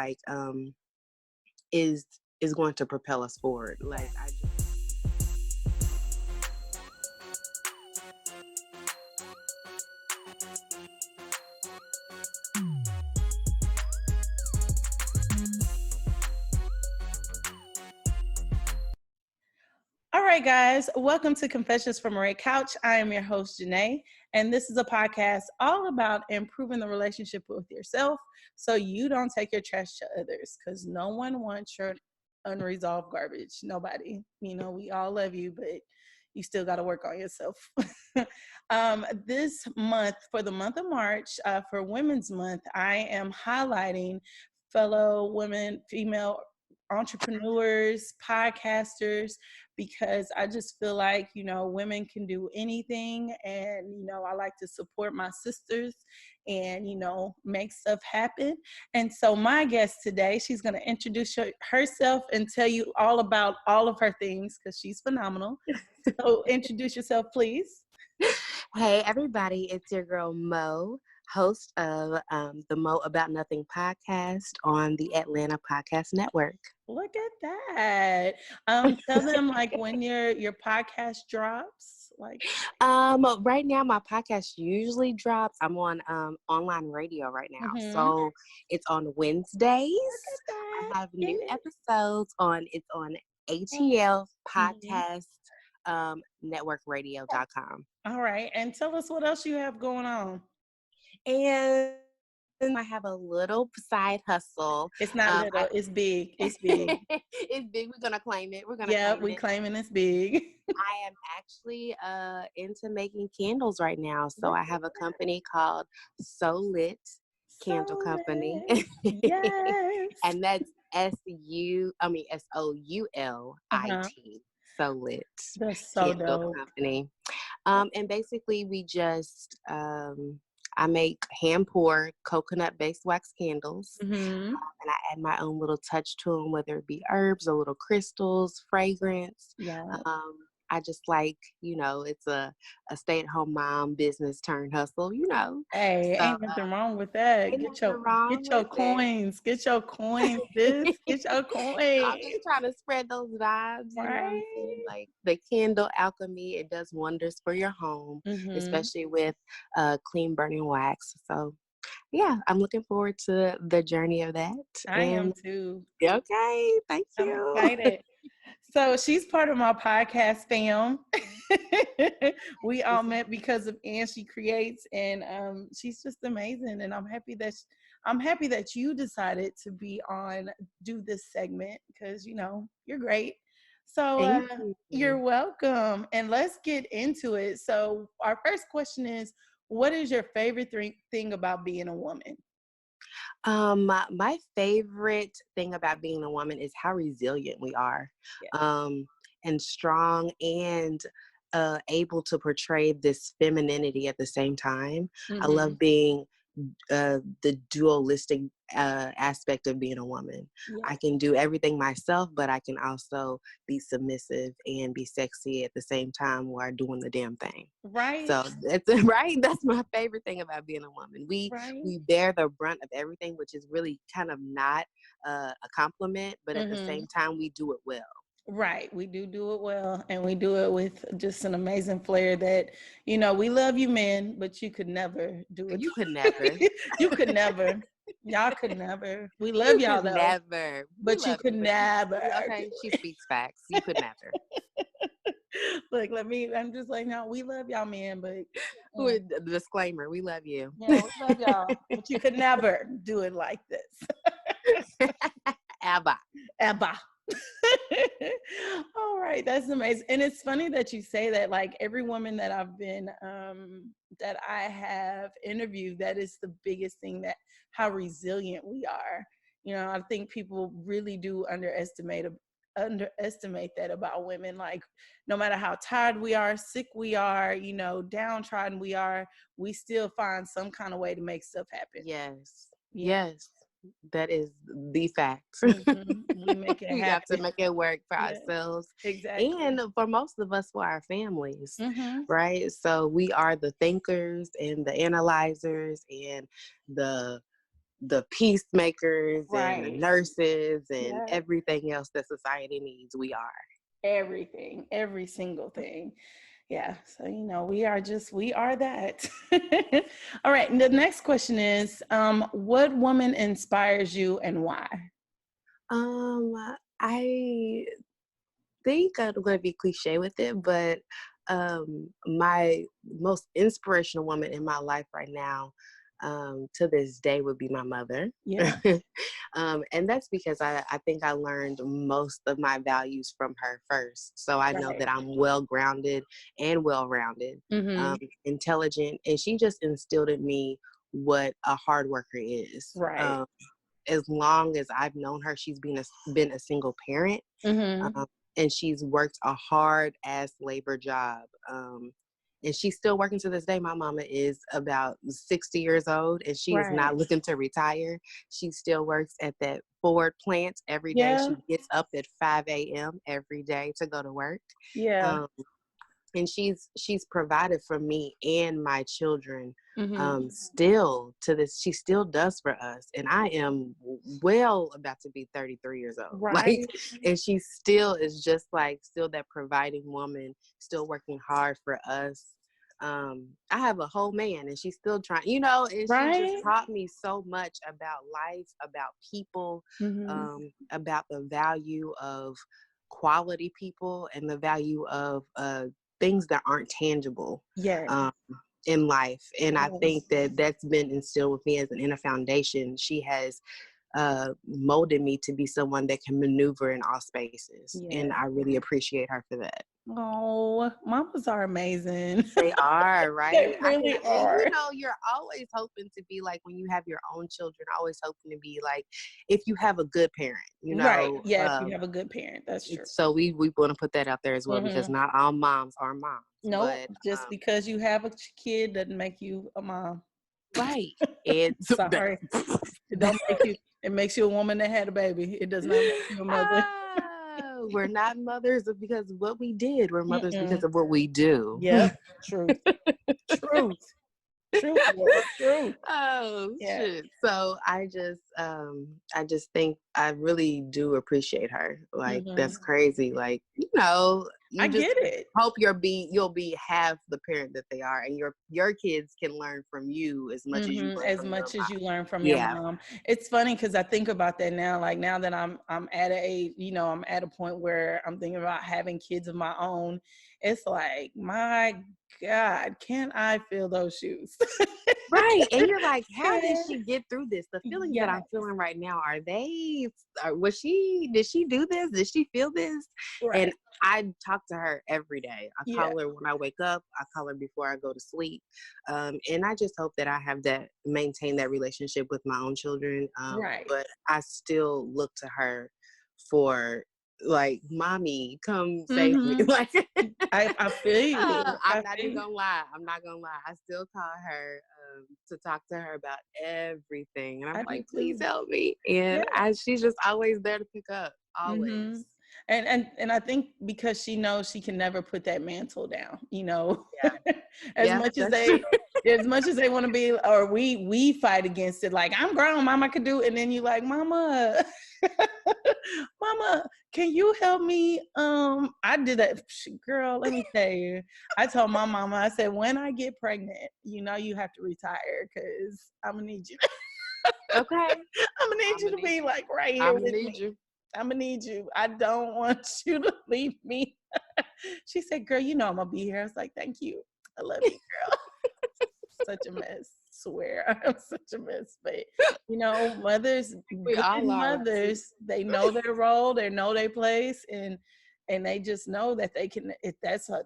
like is going to propel us forward. Like I just All right, guys, welcome to Confessions from a Red Couch. I am your host, Janae, and this is a podcast all about improving the relationship with yourself so you don't take your trash to others, because no one wants your unresolved garbage. Nobody. We all love you, but you still got to work on yourself. This month, for the month of March, for Women's Month, I am highlighting fellow women, female entrepreneurs, podcasters, because I just feel like, women can do anything. And, I like to support my sisters and, make stuff happen. And so my guest today, she's going to introduce herself and tell you all about all of her things because she's phenomenal. So introduce yourself, please. Hey, everybody, it's your girl, Mo, host of the Mo About Nothing podcast on the Atlanta Podcast Network. Look at that. Tell them when your podcast drops. Right now my podcast usually drops. I'm on online radio right now. Mm-hmm. So it's on Wednesdays. I have new episodes on ATL podcast networkradio.com. All right. And tell us what else you have going on. And I have a little side hustle. It's not little. It's big. It's big. It's big. We're gonna claim it. Claiming it's big. I am actually into making candles right now. So I have a company called So Lit Candle Company. Yes. And that's SOULIT. So Lit. That's so Candle dope. Company. And basically we just I make hand-poured coconut-based wax candles, and I add my own little touch to them, whether it be herbs or little crystals, fragrance. Yeah. I just it's a stay-at-home mom business turned hustle, Hey, ain't nothing wrong with that. Get your coins. Get your coins, sis. Get your coins. I'm just trying to spread those vibes, right? Like the candle alchemy, it does wonders for your home, especially with clean burning wax. So yeah, I'm looking forward to the journey of that. I am too. Okay, thank you. I'm excited. So she's part of my podcast fam. We all met because of Ann She Creates, and she's just amazing. And I'm happy that you decided to do this segment because you're great. So you're welcome, and let's get into it. So our first question is, what is your favorite thing about being a woman? My favorite thing about being a woman is how resilient we are, and strong, and able to portray this femininity at the same time. I love being the dualistic aspect of being a woman. I can do everything myself, but I can also be submissive and be sexy at the same time while doing the damn thing. Right. So that's right. That's my favorite thing about being a woman. We bear the brunt of everything, which is really kind of not a compliment, but at the same time, we do it well. Right. We do it well, and we do it with just an amazing flair that, we love you men, but you could never do it. You could never. You could never. Y'all could never. We love y'all though. Never. But you could never. Okay, she speaks facts. You could never. Look, I'm just like, no, we love y'all men, but with disclaimer, we love you. Yeah, we love y'all. But you could never do it like this. Ever. All right, that's amazing. And it's funny that you say that. Like every woman that I've been that I have interviewed, that is the biggest thing, that how resilient we are. I think people really do underestimate that about women. Like no matter how tired we are, sick we are, downtrodden we are, we still find some kind of way to make stuff happen. Yes. That is the fact. We make it happen. We have to make it work for ourselves. Exactly. And for most of us, for our families, right? So we are the thinkers and the analyzers and the the peacemakers and the Right. nurses and Yeah. everything else that society needs. We are. Everything, every single thing. Yeah. So, we are that. All right. The next question is, what woman inspires you and why? Um, I think I'm going to be cliche with it, but my most inspirational woman in my life right now, to this day, would be my mother. Yeah. And that's because I think I learned most of my values from her first. So I know Right. that I'm well grounded and well rounded, Mm-hmm. intelligent, and she just instilled in me what a hard worker is. Right. As long as I've known her, she's been a single parent, Mm-hmm. um, and she's worked a hard ass labor job. And she's still working to this day. My mama is about 60 years old, and she is Right. not looking to retire. She still works at that Ford plant every day. Yeah. She gets up at 5 a.m. every day to go to work. Yeah. Um, and she's provided for me and my children, Mm-hmm. still to this. She still does for us, and I am well about to be 33 years old, like, Right. and she still is just like still that providing woman, still working hard for us. I have a whole man, and she's still trying, and she just Right. taught me so much about life, about people, Mm-hmm. about the value of quality people and the value of things that aren't tangible, Yes. um, in life. And I think Yes. that that's been instilled with me as an inner foundation. She has molded me to be someone that can maneuver in all spaces. Yeah. And I really appreciate her for that. Oh, mamas are amazing. They are, They right? really And are. you're always hoping to be like, when you have your own children, always hoping to be like, if you have a good parent, Right. Yeah, if you have a good parent, that's true. so we want to put that out there as well, because Mm-hmm. not all moms are moms, Nope. but Just because you have a kid doesn't make you a mom. right. And Sorry. It don't make you. It makes you a woman that had a baby. It does not make you a mother. we're not mothers because of what we did. We're mothers because Mm-mm. of what we do. Yep. Truth. Truth. Truth. Lord. Truth. Oh Yeah. shit. So I just think I really do appreciate her. Like, Mm-hmm. that's crazy. Like, I you just get it. hope you'll be half the parent that they are, and your kids can learn from you as much as you Mm-hmm. learn As from your much as mom. you learn from your Yeah. mom. It's funny because I think about that now. Like now that I'm at I'm at a point where I'm thinking about having kids of my own. It's like, my God, can I feel those shoes? Right. And you're like, how did Can- she get through this? The feelings that yeah. I'm feeling right now, did she do this? Did she feel this? And Right. I talk to her every day. I Yeah. call her when I wake up. I call her before I go to sleep. And I just hope that I have maintain that relationship with my own children. Right. But I still look to her for, like, mommy, come save me. Mm-hmm. Like, I feel you. I I'm not feel even you. gonna lie. I'm not gonna lie. I still call her, to talk to her about everything, and I'm I do like, please too. help me. Yeah. And she's just always there to pick up, Mm-hmm. always. And I think because she knows she can never put that mantle down, Yeah, as yeah, much as that's true. they want to be, or we fight against it. Like, I'm grown, mama could do it. And then you like, mama, mama, can you help me? I did that, girl, let me tell you. I told my mama, I said, when I get pregnant, you have to retire because I'm gonna need you. Okay, I'm gonna need I'm you gonna to need be you. like right here I'm gonna with need me. you. I'm gonna need you. I don't want you to leave me. She said, girl, I'm gonna be here. I was like, thank you. I love you, girl. Such a mess. Swear, I'm such a mess. But mothers, We good all are. mothers, they know their role, they know their place, and they just know that they can.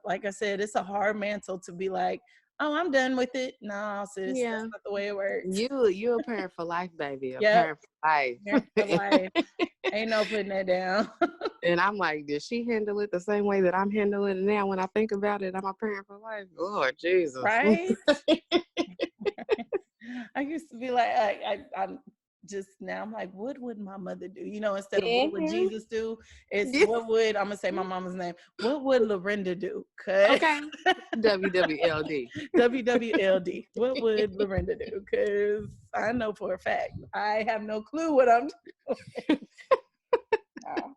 Like I said, it's a hard mantle to be like, oh, I'm done with it. No, sis, Yeah, that's not the way it works. you a parent for life, baby. A Yep, parent for life. parent for life. Ain't no putting that down. And I'm like, did she handle it the same way that I'm handling it now? When I think about it, I'm a parent for life. Lord Jesus. Right? I used to be like, I'm just now I'm like, what would my mother do? Instead of what would Mhm. Jesus do, it's Yeah. what would, I'm gonna say my mama's name. What would Lorinda do? Cause Okay. WWLD. WWLD. What would Lorinda do? Cause I know for a fact I have no clue what I'm doing. Oh.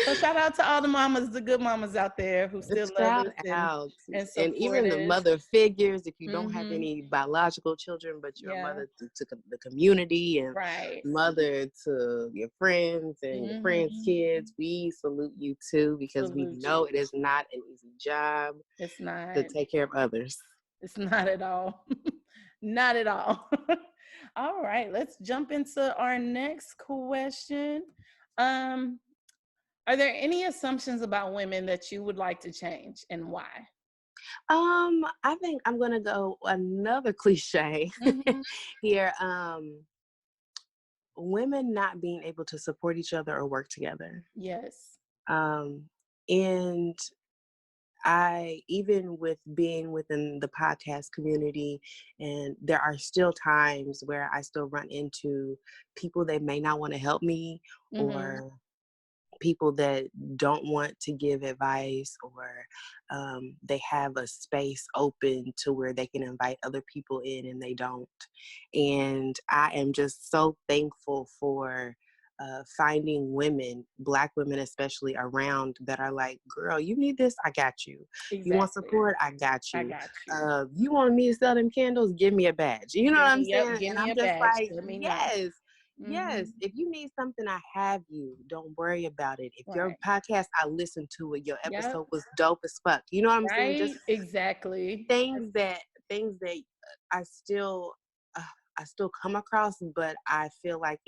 So shout out to all the mamas, the good mamas out there who still love Shout us out. and And support even the us. mother figures, if you don't have Mm-hmm. any biological children, but you're a Yeah. mother to the community and Right. mother to your friends and your friends' Mm-hmm. kids, we salute you too, because we Salute know you. it is not an easy job It's to not. take care of others. It's not at all. Not at all. All right, let's jump into our next question. Um, are there any assumptions about women that you would like to change and why? I think I'm gonna go another cliche Mm-hmm. here. Women not being able to support each other or work together. Yes. Um, and I, even with being within the podcast community, and there are still times where I still run into people that may not want to help me, Mm-hmm. or people that don't want to give advice, or they have a space open to where they can invite other people in and they don't. And I am just so thankful for finding women, Black women especially, around that are like, girl, you need this, I got you. You want Exactly. support, I got I you. got you. You want me to sell them candles, give me a badge. You know what I'm saying? Give And me I'm a just badge. like, Let me know. yes. Mm-hmm. Yes, if you need something, I have you. Don't worry about it. If your Right. podcast, I listened to it. Your Yep. episode was dope as fuck. You know what I'm saying? Just Right. Exactly. things that I still uh, I still come across, but I feel like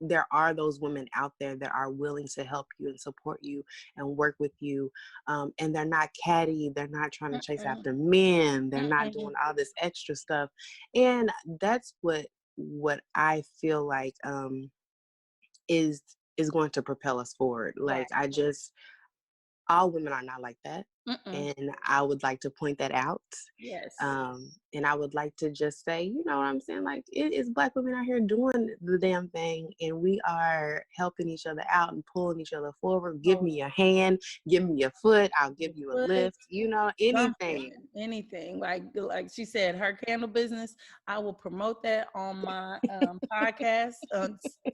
there are those women out there that are willing to help you and support you and work with you, and they're not catty. They're not trying to chase Mm-mm. after men. They're not Mm-mm. doing all this extra stuff, and that's what I feel like is is going to propel us forward. Right. Like, all women are not like that. Mm-mm. And I would like to point that out. Yes. And I would like to just say, you know what I'm saying? Like, it is Black women out here doing the damn thing, and we are helping each other out and pulling each other forward. Give Oh, me a hand, give me a foot, I'll give you a foot, lift, something, anything. anything. Like she said, her candle business. I will promote that on my podcast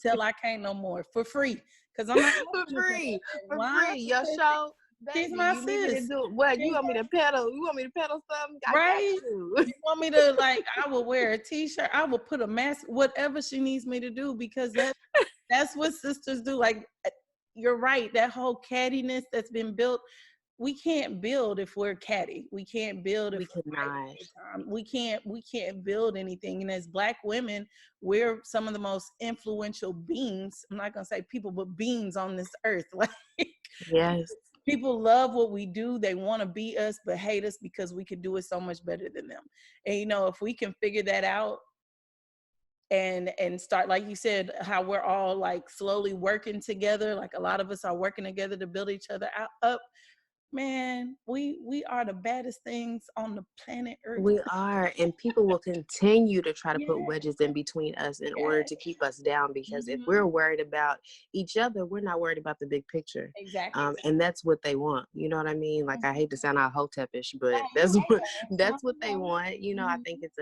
till I can't no more for free because I'm not For asking her for free, nothing. for Why? free. Your Because show, she's baby. my You need me to sis. do what? You want me to Exactly. pedal? You want me to pedal something? I got Right? you. You want me to I will wear a t-shirt. I will put a mask, whatever she needs me to do, because that's what sisters do. Like you're right. That whole cattiness that's been built, we can't build if we're catty. We can't build if We we're could not. fighting all the time. We can't build anything. And as Black women, we're some of the most influential beings. I'm not gonna say people, but beings on this earth. Like Yes. people love what we do. They want to be us, but hate us because we can do it so much better than them. And if we can figure that out and start, like you said, how we're all like slowly working together, like a lot of us are working together to build each other up, man, we are the baddest things on the planet Earth. We are, and people will continue to try to put Yeah, wedges in between us in order yeah. to keep us down, because if Mm-hmm. we're worried about each other, we're not worried about the big picture. Exactly. And that's what they want. You know what I mean? Like, I hate to sound all hotepish, No, but you're that's what they right. want. I Mhm. think it's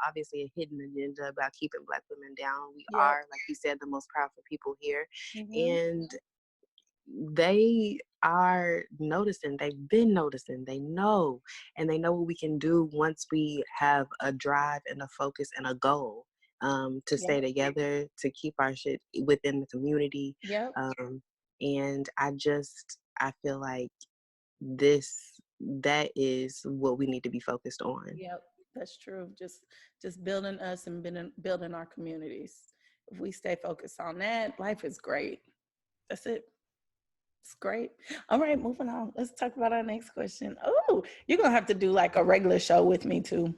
obviously a hidden agenda about keeping Black women down. We Yep. are, like you said, the most powerful people here, Mm-hmm. and they are noticing. They've been noticing. They know, and they know what we can do once we have a drive and a focus and a goal, to stay Yep. together, to keep our shit within the community. Yep. And I feel like that is what we need to be focused on. Yep. That's true. Just building us and building our communities. If we stay focused on that, life is great. That's it. It's great. All right, moving on. Let's talk about our next question. Oh, you're gonna have to do like a regular show with me too.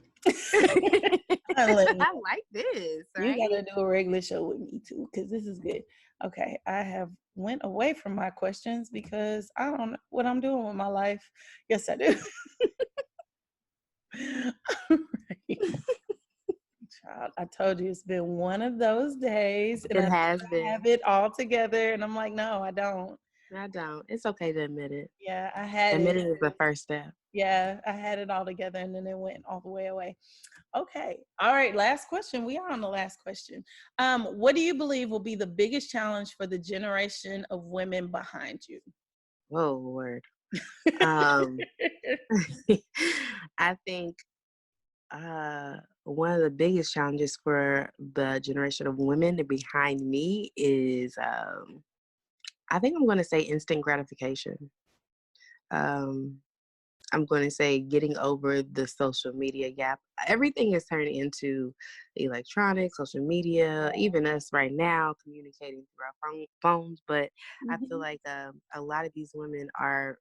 I'm letting you I like this, You right? gotta do a regular show with me too, because this is good. Okay, I have went away from my questions because I don't know what I'm doing with my life. Yes, I do. Right. Child, I told you it's been one of those days, and It I has have been. it all together, and I'm like, no, I don't. I don't. It's okay to admit it. Yeah, I had it. Admitting is the first step. Yeah, I had it all together, and then it went all the way away. Okay. All right. Last question. We are on the last question. What do you believe will be the biggest challenge for the generation of women behind you? Whoa, word. Um, I think one of the biggest challenges for the generation of women behind me is, I think I'm going to say instant gratification. Um, I'm going to say getting over the social media gap. Everything is turned into electronic, social media, even us right now communicating through our phones. But I feel Mhm. like a lot of these women are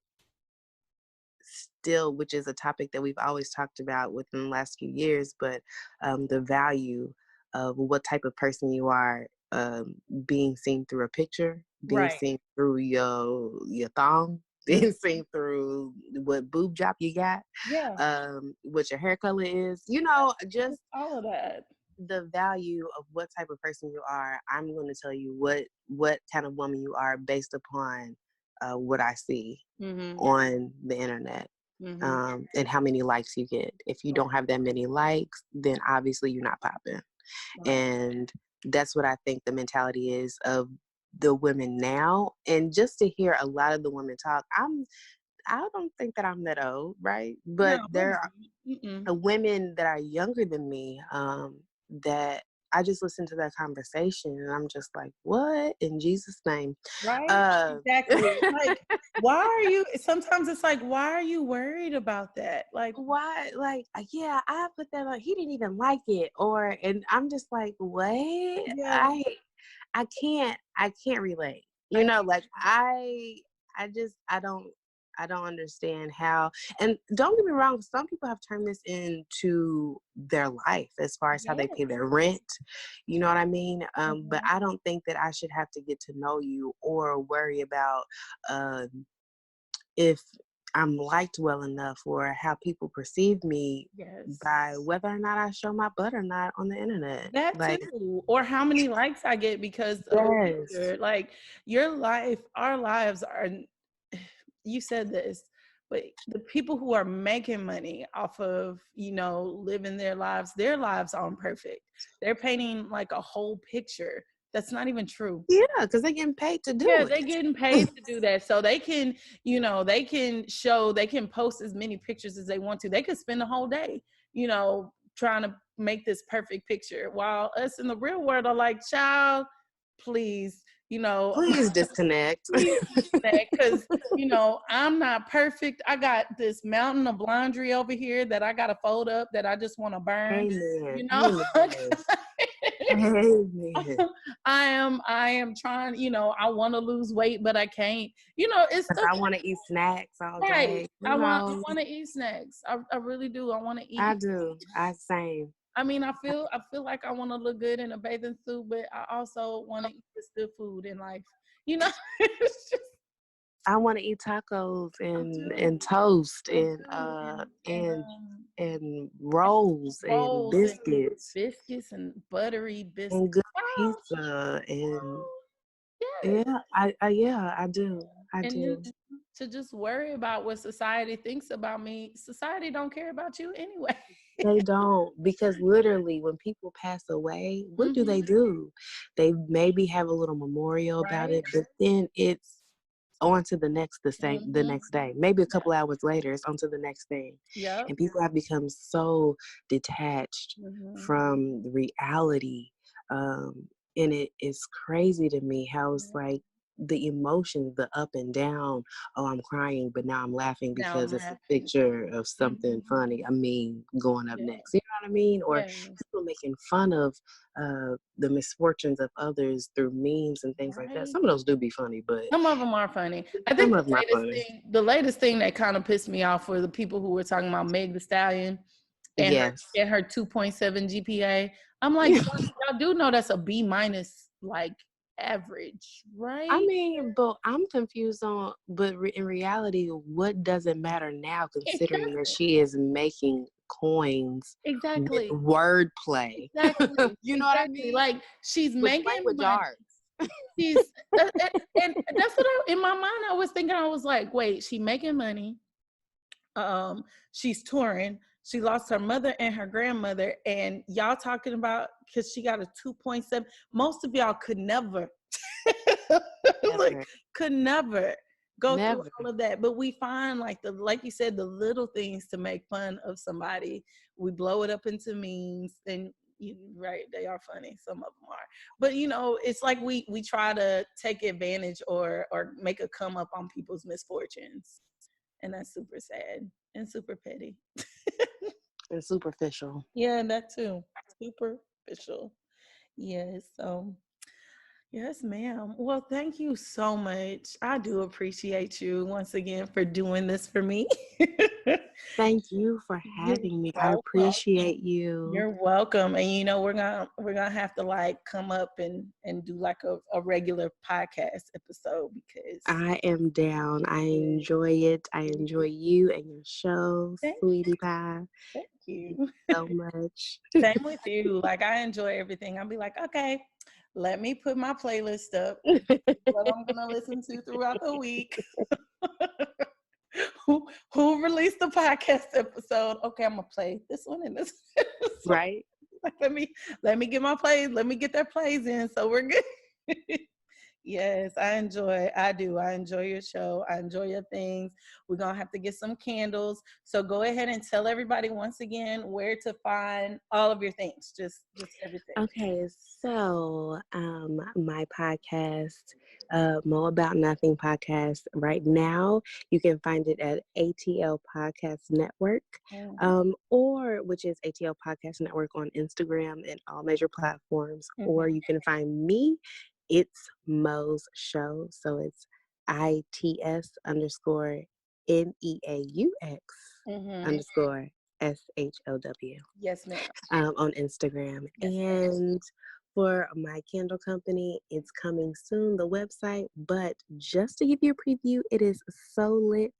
still, which is a topic that we've always talked about within the last few years, but the value of what type of person you are, being seen through a picture, being Right. seen through your thong, Mhm. being seen through what boob job you got, Yeah. what your hair color is, just Just all of that. the value of what type of person you are. I'm going to tell you what kind of woman you are based upon what I see Mm-hmm. on the internet, Mm-hmm. and how many likes you get. If you don't Right. have that many likes, then obviously you're not popping. Right. And that's what I think the mentality is of the women now. And just to hear a lot of the women talk, I don't think that I'm that old, right? No. But there Mm-mm. are women that are younger than me, that I just listen to that conversation and I'm just like, what in Jesus' name? Right. Uh, Exactly. Like, why are you? Sometimes it's like, why are you worried about that? Like, why, like, yeah, I put that on, he didn't even like it, or, and I'm just like, what? yeah, I can't relate, I like, I don't understand how. And don't get me wrong, some people have turned this into their life as far as how they yes. pay their rent, you know what I mean? But Mhm. I don't think that I should have to get to know you or worry about if I'm liked well enough or how people perceive me Yes. by whether or not I show my butt or not on the internet. That Like, too. Or how many likes I get because of a yes. picture. Like your life, our lives are, you said this, but the people who are making money off of, living their lives aren't perfect. They're painting like a whole picture. That's not even true. Yeah, because they're getting paid to Yeah, do they're it. getting paid to do that. So they can post as many pictures as they want to. They could spend the whole day, trying to make this perfect picture. While us in the real world are like, child, please, Please disconnect. please disconnect because, I'm not perfect. I got this mountain of laundry over here that I got to fold up that I just want to burn, Amen. you know? Amen. Amen. I am trying, I want to lose weight, but I can't. It's Because stuff I want to eat snacks all right. day. I want to eat snacks. I really do. I want to I eat. do. Same. I mean, I feel like I want to look good in a bathing suit, but I also want to eat this good food in life. You know, it's just I want to eat tacos I and do. toast I and do. and rolls and Rolls and biscuits biscuits and buttery and biscuits. good Oh, pizza and yes. yeah, I do. I And then do. to just worry about what society thinks about me, society don't care about you anyway. They don't, because literally when people pass away, what do they Hmm. do? They maybe have a little memorial about Right? it, but then it's on to the Hmm. next day. Maybe a Yeah. couple hours later, it's on to the next thing. Yep. And people have become so detached Hmm. from the reality. And it is crazy to me how it's Yeah. like the emotions, the up and down. Oh, I'm crying, but now I'm laughing Now I'm because it's a laughing. picture of something Hmm. funny. I mean, going up Yeah. next. You know what I mean? Or Yes. people making fun of the misfortunes of others through memes and things like that. Right. Some of those do be funny, but Some of them are funny. I some think of them are funny. the latest thing that kind of pissed me off were the people who were talking about Meg the Stallion and her Yes. and her 2.7 GPA. I'm like, y'all do know that's a B minus like average, I right? mean, but I'm confused in reality, what does it matter now It considering that doesn't. she is making coins with Exactly. wordplay. Exactly. You know what I Exactly. mean? Like she's With making language money. arts. She's and that's what in my mind I was thinking. I was like, wait, she making money. She's touring. She lost her mother and her grandmother, and y'all talking about because she got a 2.7. Most of y'all could never, like, Never. could never go through Never. all of that. But we find like you said, the little things to make fun of somebody. We blow it up into memes, and right, they are funny. Some of them are, but it's like we try to take advantage or make a come up on people's misfortunes. And that's super sad and super petty. And superficial. Yeah, that too. Superficial. Yes. So, yes, ma'am. Well, thank you so much. I do appreciate you once again for doing this for me. Thank you for You're having me. I welcome. appreciate you. You're welcome. And we're gonna have to like come up and do like a regular podcast episode because I am down. I enjoy it. I enjoy you and your show, thank sweetie pie. thank you. Thank you so much. Same with you. Like I enjoy everything. I'll be like, okay, let me put my playlist up. What I'm gonna listen to throughout the week. who released the podcast episode? Okay, I'm gonna play this one and this. Right? Like, let me get my plays. Let me get their plays in, so we're good. Yes, I do. I enjoy your show. I enjoy your things. We're going to have to get some candles. So go ahead and tell everybody once again where to find all of your things. Just everything. Okay, so my podcast, Mo About Nothing podcast, right now, you can find it at ATL Podcast Network, or which is ATL Podcast Network on Instagram and all major platforms, or you can find me. It's Mo's Show. So it's ITS underscore MEAUX underscore SHOW. Yes, ma'am. On Instagram. Yes, And for my candle company, it's coming soon, the website. But just to give you a preview, it is soulit.com.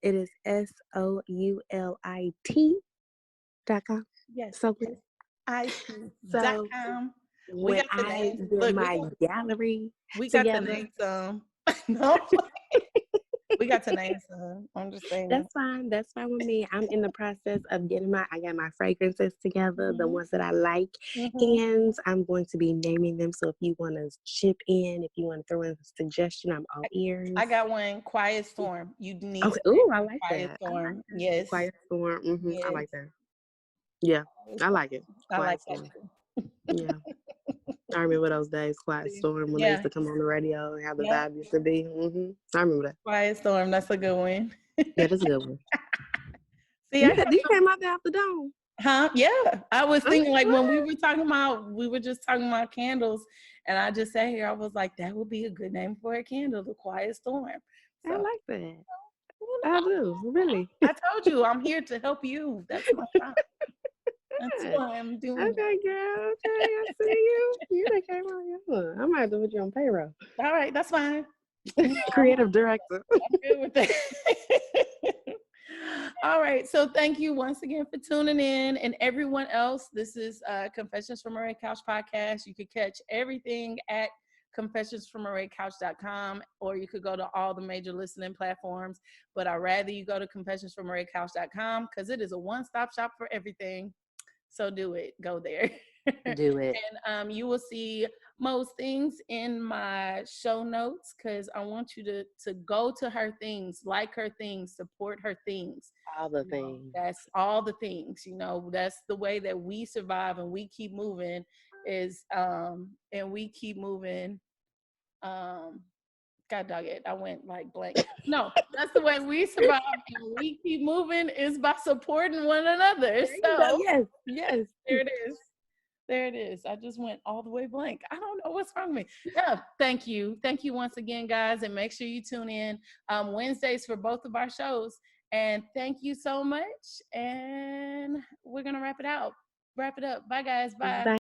It is SOULIT.com. yes. Soulit. So IT.com. We when got the I names. get Look, my gallery we got the together, names. No, we got to name some. I'm just saying. that's fine. That's fine with me. I'm in the process of I got my fragrances together, the ones that I like, and I'm going to be naming them. So if you want to chip in, if you want to throw in a suggestion, I'm all ears. I got one, Quiet Storm. You need Okay. to Ooh, I like Quiet that. Storm. I like that. Yes. Quiet Storm. Yes. I like that. Yeah, I like it. I like Quiet that Storm. too. Yeah. I remember those days, Quiet Storm, when they used to come on the radio and how the vibe used to be. I remember that. Quiet Storm, that's a good one. Yeah, that's a good one. See, You came out there off the dome. Huh? Yeah. I was thinking like when we were just talking about candles, and I just sat here, I was like, that would be a good name for a candle, the Quiet Storm. So, I like that. I do, really. I told you, I'm here to help you. That's my job. That's why I'm doing it. Okay, girl. Okay, I see you. You done came on here. I might have to put you on payroll. All right, that's fine. Creative director. I'm good with that. All right. So thank you once again for tuning in. And everyone else, this is Confessions from a Red Couch podcast. You could catch everything at confessionsfromaredcouch.com, or you could go to all the major listening platforms. But I'd rather you go to confessionsfromaredcouch.com because it is a one-stop shop for everything. So do it. Go there. Do it. And you will see most things in my show notes because I want you to go to her things, like her things, support her things. All the things. That's all the things, that's the way that we survive and we keep moving and we keep moving. God dog it. I went like blank. No, that's the way we survive and we keep moving is by supporting one another. So yes. There it is. There it is. I just went all the way blank. I don't know what's wrong with me. Yeah, thank you. Thank you once again, guys. And make sure you tune in Wednesdays for both of our shows. And thank you so much. And we're going to wrap it up. Bye, guys. Bye. Bye.